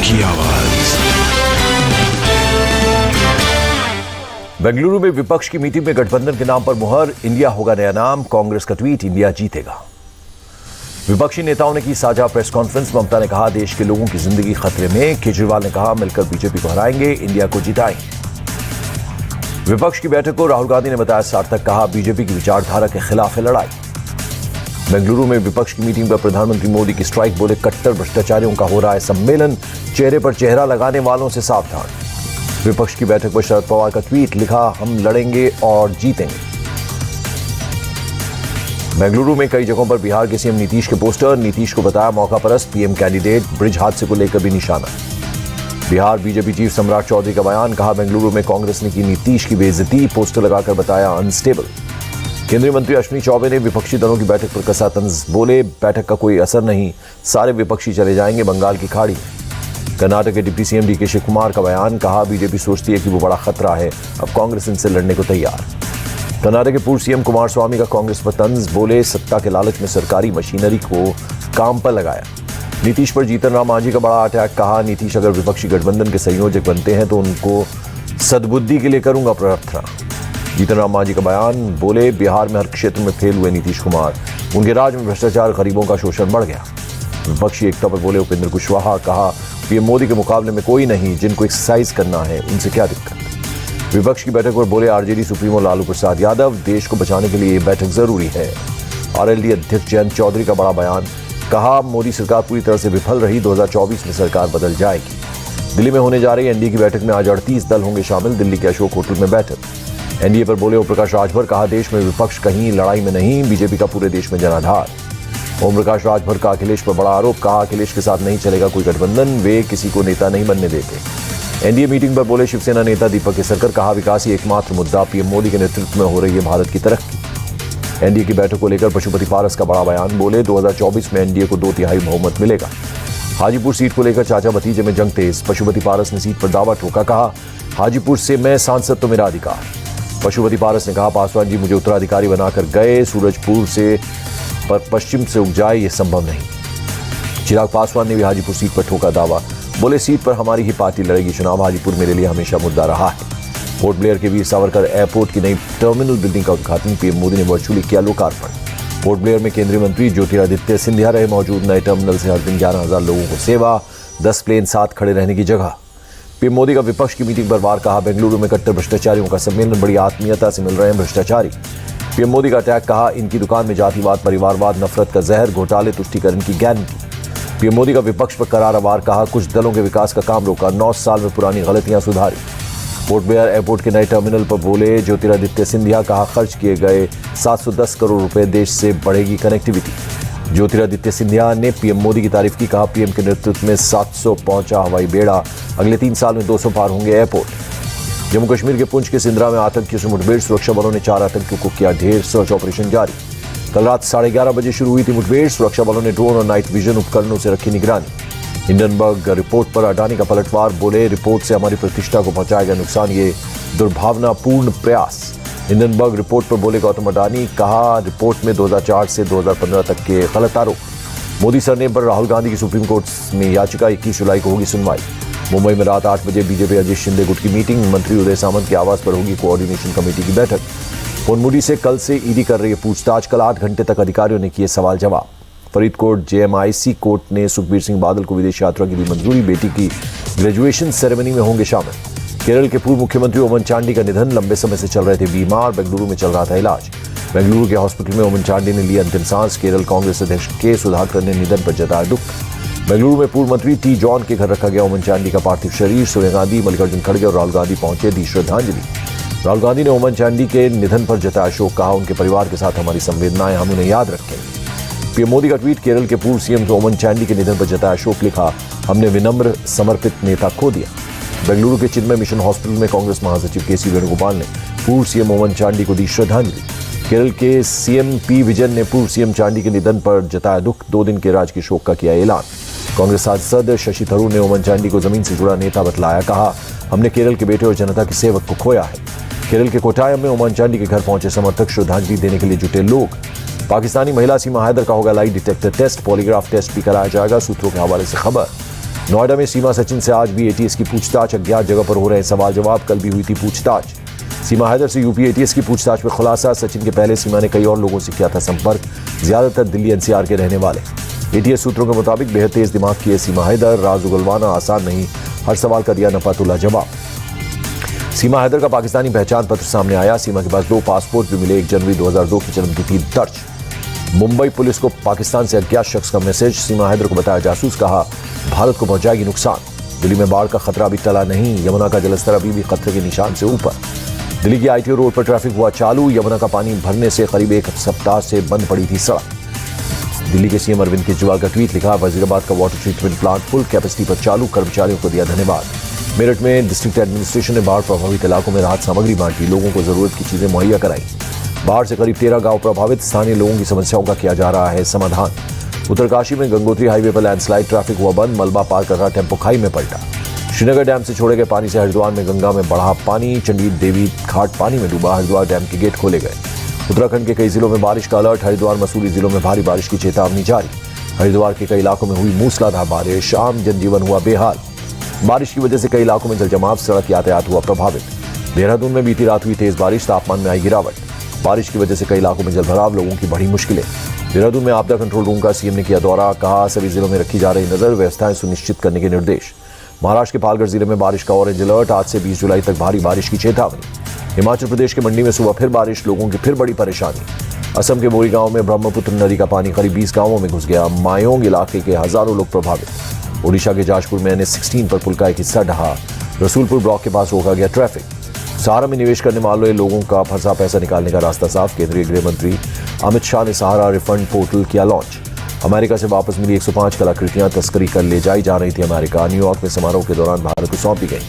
की आवाज। बेंगलुरु में विपक्ष की मीटिंग में गठबंधन के नाम पर मुहर, इंडिया होगा नया नाम, कांग्रेस का ट्वीट, इंडिया जीतेगा। विपक्षी नेताओं ने की साझा प्रेस कॉन्फ्रेंस। ममता ने कहा देश के लोगों की जिंदगी खतरे में। केजरीवाल ने कहा मिलकर बीजेपी को हराएंगे, इंडिया को जिताएंगे। विपक्ष की बैठक को राहुल गांधी ने बताया सार्थक। कहा बीजेपी की विचारधारा के खिलाफ है लड़ाई। बेंगलुरु में विपक्ष की मीटिंग पर प्रधानमंत्री मोदी की स्ट्राइक। बोले कट्टर भ्रष्टाचारियों का हो रहा है सम्मेलन, चेहरे पर चेहरा लगाने वालों से सावधान। विपक्ष की बैठक पर शरद पवार का ट्वीट। लिखा हम लड़ेंगे और जीतेंगे। बेंगलुरु में कई जगहों पर बिहार के सीएम नीतीश के पोस्टर। नीतीश को बताया मौका परस्त पीएम कैंडिडेट। ब्रिज हादसे को लेकर भी निशाना। बिहार बीजेपी चीफ सम्राट चौधरी का बयान। कहा बेंगलुरु में कांग्रेस ने की नीतीश की बेइज्जती। पोस्टर लगाकर बताया अनस्टेबल। केंद्रीय मंत्री अश्विनी चौबे ने विपक्षी दलों की बैठक पर कसा तंज। बोले बैठक का कोई असर नहीं, सारे विपक्षी चले जाएंगे बंगाल की खाड़ी। कर्नाटक के डिप्टी सीएम डीके शिवकुमार का बयान। कहा बीजेपी सोचती है कि वो बड़ा खतरा है, अब कांग्रेस इनसे लड़ने को तैयार। कर्नाटक के पूर्व सीएम कुमारस्वामी का कांग्रेस पर तंज। बोले सत्ता के लालच में सरकारी मशीनरी को काम पर लगाया। नीतीश पर जीतन राम मांझी का बड़ा अटैक। कहा नीतीश अगर विपक्षी गठबंधन के संयोजक बनते हैं तो उनको सद्बुद्धि के लिए करूंगा प्रार्थना। जीतन राम मांझी का बयान। बोले बिहार में हर क्षेत्र में फेल हुए नीतीश कुमार, उनके राज में भ्रष्टाचार, गरीबों का शोषण बढ़ गया। विपक्षी एकता पर बोले उपेंद्र कुशवाहा। कहा पीएम मोदी के मुकाबले में कोई नहीं, जिनको एक्सरसाइज करना है उनसे क्या दिक्कत। विपक्ष की बैठक पर बोले आरजेडी सुप्रीमो लालू प्रसाद यादव। देश को बचाने के लिए ये बैठक जरूरी है। आरएलडी अध्यक्ष जयंत चौधरी का बड़ा बयान। कहा मोदी सरकार पूरी तरह से विफल रही, 2024 में सरकार बदल जाएगी। दिल्ली में होने जा रही एनडीए की बैठक में आज 38 दल होंगे शामिल। दिल्ली के अशोक होटल में बैठक। एनडीए पर बोले ओम प्रकाश राजभर। कहा देश में विपक्ष कहीं लड़ाई में नहीं, बीजेपी का पूरे देश में जनाधार। ओम प्रकाश राजभर का अखिलेश पर बड़ा आरोप। कहा अखिलेश के साथ नहीं चलेगा कोई गठबंधन, वे किसी को नेता नहीं बनने देते। एनडीए मीटिंग पर बोले शिवसेना नेता दीपक केसरकर। कहा विकास ही एकमात्र मुद्दा, पीएम मोदी के नेतृत्व में हो रही है भारत की तरक्की। एनडीए की बैठक को लेकर पशुपति पारस का बड़ा बयान। बोले 2024 में एनडीए को 2/3 बहुमत मिलेगा। हाजीपुर सीट को लेकर चाचा भतीजे में जंग तेज। पशुपति पारस ने सीट पर दावा ठोका। कहा हाजीपुर से मैं सांसद तो मेरा अधिकार। पशुपति पारस ने कहा पासवान जी मुझे उत्तराधिकारी बनाकर गए, सूरजपुर से पर पश्चिम से उग जाए ये संभव नहीं। चिराग पासवान ने भी हाजीपुर सीट पर ठोका दावा। बोले सीट पर हमारी ही पार्टी लड़ेगी चुनाव, हाजीपुर मेरे लिए हमेशा मुद्दा रहा है। पोर्ट ब्लेयर के वीर सावरकर एयरपोर्ट की नई टर्मिनल बिल्डिंग का उद्घाटन पीएम मोदी ने वर्चुअली किया लोकार्पण। पोर्ट ब्लेयर में केंद्रीय मंत्री ज्योतिरादित्य सिंधिया रहे मौजूद। नए टर्मिनल से हर दिन 11,000 लोगों को सेवा, 10 प्लेन साथ खड़े रहने की जगह। पीएम मोदी का विपक्ष की मीटिंग पर वार। कहा बेंगलुरु में कट्टर भ्रष्टाचारियों का सम्मेलन, बड़ी आत्मीयता से मिल रहे हैं भ्रष्टाचारी। पीएम मोदी का अटैक। कहा इनकी दुकान में जातिवाद, परिवारवाद, नफरत का जहर, घोटाले, तुष्टीकरण की गारंटी। पीएम मोदी का विपक्ष पर करारा वार। कहा कुछ दलों के विकास का काम रोका, 9 साल में पुरानी गलतियां सुधारी। पोर्ट ब्लेयर एयरपोर्ट के नए टर्मिनल पर बोले ज्योतिरादित्य सिंधिया। कहा खर्च किए गए 710 करोड़ रुपए, देश से बढ़ेगी कनेक्टिविटी। ज्योतिरादित्य सिंधिया ने पीएम मोदी की तारीफ की। कहा पीएम के नेतृत्व में 700 पहुंचा हवाई बेड़ा, अगले 3 साल में 200 पार होंगे एयरपोर्ट। जम्मू कश्मीर के पुंछ के सिंद्रा में आतंकियों से मुठभेड़, सुरक्षा बलों ने 4 आतंकियों को किया ढेर, सर्च ऑपरेशन जारी। कल रात 11:30 बजे शुरू हुई थी मुठभेड़, सुरक्षा बलों ने ड्रोन और नाइट विजन उपकरणों से रखी निगरानी। हिंडनबर्ग रिपोर्ट पर अडानी का पलटवार। बोले रिपोर्ट से हमारी प्रतिष्ठा को पहुंचाया गया नुकसान, ये दुर्भावनापूर्ण प्रयास। हिंडनबर्ग रिपोर्ट पर बोले गौतम अडानी। कहा रिपोर्ट में 2004 से 2015 तक के गलत आरोप। मोदी सरनेम पर राहुल गांधी की सुप्रीम कोर्ट में याचिका, 21 जुलाई को होगी सुनवाई। मुंबई में रात 8 बजे बीजेपी अजीत शिंदे गुट की मीटिंग। मंत्री उदय सामंत के आवास पर होगी कोऑर्डिनेशन कमेटी की बैठक। पोनमुडी से कल से ईडी कर रही है पूछताछ। कल 8 घंटे तक अधिकारियों ने किए सवाल जवाब। फरीदकोट जेएमआईसी कोर्ट ने सुखबीर सिंह बादल को विदेश यात्रा की दी मंजूरी। बेटी की ग्रेजुएशन सेरेमनी में होंगे शामिल। केरल के पूर्व मुख्यमंत्री ओमन चांडी का निधन, लंबे समय से चल रहे थे बीमार, बेंगलुरु में चल रहा था इलाज। बेंगलुरु के हॉस्पिटल में ओमन चांडी ने ली अंतिम सांस। केरल कांग्रेस अध्यक्ष के सुधाकर ने निधन पर जताया दुख। बेंगलुरु में पूर्व मंत्री टी जॉन के घर रखा गया ओमन चांडी का पार्थिव शरीर। सोनिया गांधी, मल्लिकार्जुन खड़गे और राहुल गांधी पहुंचे, दी श्रद्धांजलि। राहुल गांधी ने ओमन चांडी के निधन पर जताया शोक। कहा उनके परिवार के साथ हमारी संवेदनाएं, हम उन्हें याद रखेंगे। पीएम मोदी का ट्वीट। केरल के पूर्व सीएम ओमन चांडी के निधन पर जताया शोक। लिखा हमने विनम्र समर्पित नेता खो दिया। बेंगलुरु के चिन्मय मिशन हॉस्पिटल में कांग्रेस महासचिव केसी वेणुगोपाल ने पूर्व सीएम ओमन चांडी को दी श्रद्धांजलि। केरल के सीएम पी विजयन ने पूर्व सीएम चांडी के निधन पर जताया दुख। 2 दिन के राजकीय शोक का किया ऐलान। कांग्रेस सांसद शशि थरूर ने ओमन चांडी को जमीन से जुड़ा नेता बतलाया। कहा हमने केरल के बेटे और जनता के सेवक को खोया है। केरल के कोटायम में ओमन चांडी के घर पहुंचे समर्थक, श्रद्धांजलि देने के लिए जुटे लोग। पाकिस्तानी महिला सीमा हैदर का होगा lie detector test, polygraph test भी कराया जाएगा। सूत्रों के हवाले से खबर। नोएडा में सीमा सचिन से आज भी एटीएस की पूछताछ, अज्ञात जगह पर हो रहे सवाल जवाब। कल भी हुई थी पूछताछ। सीमा हैदर से यूपी एटीएस की पूछताछ में खुलासा, सचिन के पहले सीमा ने कई और लोगों से किया था संपर्क, ज्यादातर दिल्ली एनसीआर के रहने वाले। एटीएस सूत्रों के मुताबिक बेहद तेज दिमाग की है सीमा हैदर, राज उगलवाना आसान नहीं, हर सवाल का दिया नपातुल्ला जवाब। सीमा हैदर का पाकिस्तानी पहचान पत्र सामने आया। सीमा के पास 2 पासपोर्ट भी मिले। 1 जनवरी 2002 की जन्मतिथि दर्ज। मुंबई पुलिस को पाकिस्तान से अज्ञात शख्स का मैसेज, सीमा हैदर को बताया जासूस, कहा भारत को पहुंचाएगी नुकसान। दिल्ली में बाढ़ का खतरा अभी टला नहीं, यमुना का जलस्तर अभी भी खतरे के निशान से ऊपर। दिल्ली की आईटीओ रोड पर ट्रैफिक हुआ चालू, यमुना का पानी भरने से करीब 1 सप्ताह से बंद पड़ी थी सड़क। दिल्ली के सीएम अरविंद केजरीवाल का ट्वीट लिखा, वजीराबाद का water treatment plant full capacity पर चालू, कर्मचारियों को दिया धन्यवाद। मेरठ में डिस्ट्रिक्ट एडमिनिस्ट्रेशन ने बाढ़ प्रभावित इलाकों में राहत सामग्री बांटी, लोगों को जरूरत की चीजें मुहैया कराई। बाढ़ से करीब 13 गांव प्रभावित, स्थानीय लोगों की समस्याओं का किया जा रहा है समाधान। उत्तरकाशी में गंगोत्री हाईवे पर लैंडस्लाइड, ट्रैफिक हुआ बंद, मलबा पार कर रहा टेम्पो खाई में पलटा। श्रीनगर डैम से छोड़े गए पानी से हरिद्वार में गंगा में बढ़ा पानी, चंडी देवी घाट पानी में डूबा, हरिद्वार डैम के गेट खोले गए। उत्तराखंड के कई जिलों में बारिश का अलर्ट, हरिद्वार मसूरी जिलों में भारी बारिश की चेतावनी जारी। हरिद्वार के कई इलाकों में हुई मूसलाधार बारिश, आम जनजीवन हुआ बेहाल। बारिश की वजह से कई इलाकों में जलजमाव, सड़क यातायात हुआ प्रभावित। देहरादून में बीती रात हुई तेज बारिश, तापमान में आई गिरावट। बारिश की वजह से कई इलाकों में जलभराव, लोगों की बढ़ी मुश्किलें। देहरादून में आपदा कंट्रोल रूम का सीएम ने किया दौरा, कहा सभी जिलों में रखी जा रही नजर, व्यवस्थाएं सुनिश्चित करने के निर्देश। महाराष्ट्र के पालघर जिले में बारिश का ऑरेंज अलर्ट, आज से 20 जुलाई तक भारी बारिश की चेतावनी। हिमाचल प्रदेश के मंडी में सुबह फिर बारिश, लोगों की फिर बड़ी परेशानी। असम के बोरी गांव में ब्रह्मपुत्र नदी का पानी करीब 20 गांवों में घुस गया, मायोंग इलाके के हजारों लोग प्रभावित। ओडिशा के जाजपुर में NH-16 पर पुल का एक हिस्सा ढहा, रसूलपुर ब्लॉक के पास रोका गया ट्रैफिक। सहारा में निवेश करने वाले लोगों का फंसा पैसा निकालने का रास्ता साफ, केंद्रीय गृह मंत्री अमित शाह ने सहारा रिफंड पोर्टल किया लॉन्च। अमेरिका से वापस मिली 105 कलाकृतियां तस्करी कर ले जाई जा रही थी अमेरिका, न्यूयॉर्क में समारोह के दौरान भारत को सौंपी गई।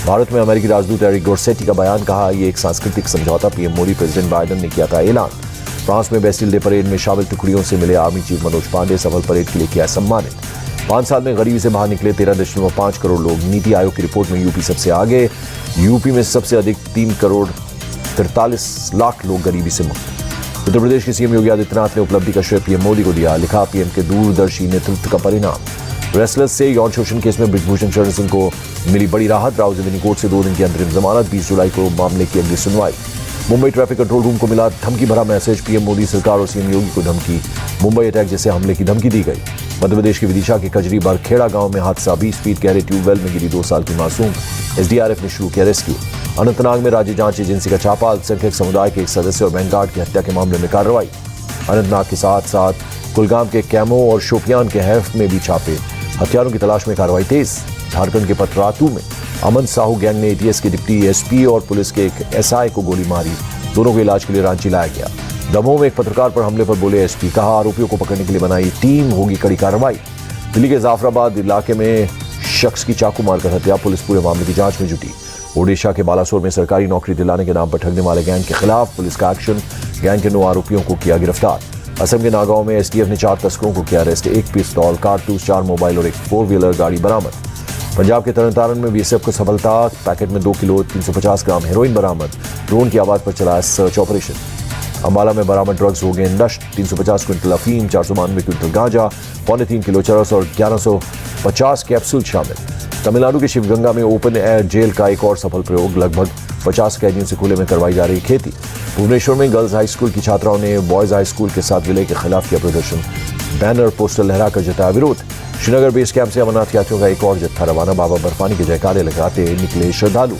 भारत में अमेरिकी राजदूत एरिक गोरसेटी का बयान, कहा यह एक सांस्कृतिक समझौता, पीएम मोदी प्रेसिडेंट बाइडेन ने किया था ऐलान। फ्रांस में बेस्टिल डे परेड में शामिल टुकड़ियों से मिले आर्मी चीफ मनोज पांडे, सफल परेड के लिए किया सम्मानित। 5 साल में गरीबी से बाहर निकले 13.5 करोड़ लोग, नीति आयोग की रिपोर्ट में यूपी सबसे आगे। यूपी में सबसे अधिक 3 करोड़ 43 लाख लोग गरीबी से मुक्त। उत्तर प्रदेश के सीएम योगी आदित्यनाथ ने उपलब्धि का श्रेय पीएम मोदी को दिया, लिखा पीएम के दूरदर्शी नेतृत्व का परिणाम। रेसलर्स से यौन शोषण केस में ब्रिजभूषण शरण सिंह को मिली बड़ी राहत, राउजनी कोर्ट से 2 दिन की अंतरिम जमानत, 20 जुलाई को मामले की अगली सुनवाई। मुंबई ट्रैफिक कंट्रोल रूम को मिला धमकी भरा मैसेज, पीएम मोदी सरकार और सीएम योगी को धमकी, मुंबई अटैक जैसे हमले की धमकी दी गई। मध्य प्रदेश के विदिशा के कजरी बरखेड़ा गांव में हादसा, 20 फीट गहरे ट्यूबवेल में गिरी 2 साल की मासूम, एसडीआरएफ ने शुरू किया रेस्क्यू। अनंतनाग में राज्य जांच एजेंसी का छापा, अल्पसंख्यक समुदाय के एक सदस्य और बैंक गार्ड की हत्या के मामले में कार्रवाई। अनंतनाग के साथ साथ कुलगाम के कैमो और शोपियान के हैफ में भी छापे, हथियारों की तलाश में कार्रवाई तेज। झारखंड के पतरातू में अमन साहू गैंग ने एटीएस के डिप्टी एसपी और पुलिस के एक एसआई को गोली मारी, दोनों को इलाज के लिए रांची लाया गया। दमोह में एक पत्रकार पर हमले पर बोले एसपी, कहा आरोपियों को पकड़ने के लिए बनाई टीम, होगी कड़ी कार्रवाई। दिल्ली के जाफराबाद इलाके में शख्स की चाकू मारकर हत्या, पुलिस पूरे मामले की जांच में जुटी। ओडिशा के बालासोर में सरकारी नौकरी दिलाने के नाम पर ठगने वाले गैंग के खिलाफ पुलिस का एक्शन, गैंग के 9 आरोपियों को किया गिरफ्तार। असम के नागांव में एसटीएफ ने 4 तस्करों को किया अरेस्ट, 1 पिस्तौल, कारतूस, 4 मोबाइल और एक 4 व्हीलर गाड़ी बरामद। पंजाब के तरनतारन में बीएसएफ को सफलता, पैकेट में 2 किलो 350 ग्राम हेरोइन बरामद, ड्रोन की आवाज पर चलाया सर्च ऑपरेशन। अंबाला में बरामद ड्रग्स हो गए नष्ट, 350 क्विंटल अफीम, 492 क्विंटल गांजा, 3.25 किलो चरस और 1150 कैप्सूल शामिल। तमिलनाडु के शिवगंगा में ओपन एयर जेल का एक और सफल प्रयोग, लगभग 50 कैदियों से खुले में करवाई जा रही खेती। भुवनेश्वर में गर्ल्स हाई स्कूल की छात्राओं ने बॉयज हाई स्कूल के साथ विलय के खिलाफ किया प्रदर्शन, बैनर पोस्टर लहराकर जताया विरोध। श्रीनगर बेस कैंप से अमरनाथ यात्रियों का एक और जत्था रवाना, बाबा बर्फानी के जयकारे लगाते निकले श्रद्धालु।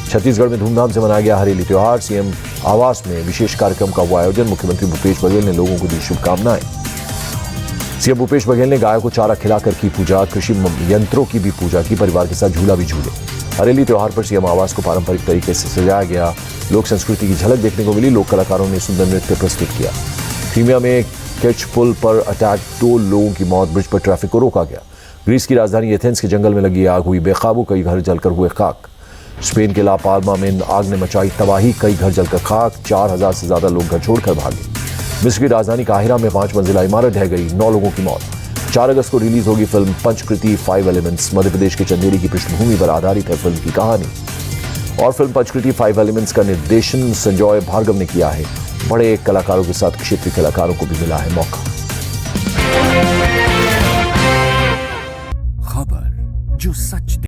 छत्तीसगढ़ में धूमधाम से मनाया गया हरेली त्योहार, सीएम आवास में विशेष कार्यक्रम का हुआ आयोजन, मुख्यमंत्री भूपेश बघेल ने लोगों को दी शुभकामनाएं। सीएम भूपेश बघेल ने गायों को चारा खिलाकर की पूजा, कृषि यंत्रों की भी पूजा की, परिवार के साथ झूला भी झूले। हरेली त्योहार पर सीएम आवास को पारंपरिक तरीके से सजाया गया, लोक संस्कृति की झलक देखने को मिली, लोक कलाकारों ने सुंदर नृत्य प्रस्तुत किया। क्रीमिया में केच पुल पर अटैक, 2 लोगों की मौत, ब्रिज पर ट्रैफिक को रोका गया। ग्रीस की राजधानी एथेंस के जंगल में लगी आग, हुई बेकाबू, कई घर जलकर हुए खाक। स्पेन के ला पाल्मा में आग ने मचाई तबाही, कई घर जलकर खाक, 4000 से ज्यादा लोग घर छोड़कर भागे। मिस्र की राजधानी काहिरा में 5 मंजिला इमारत ढह गई, 9 लोगों की मौत। 4 अगस्त को रिलीज होगी फिल्म पंचकृति 5 एलिमेंट्स, मध्य प्रदेश के चंदेरी की पृष्ठभूमि पर आधारित है फिल्म की कहानी। और फिल्म पंचकृति 5 एलिमेंट्स का निर्देशन संजय भार्गव ने किया है। बड़े कलाकारों के साथ क्षेत्रीय कलाकारों को भी मिला है मौका। खबर जो सच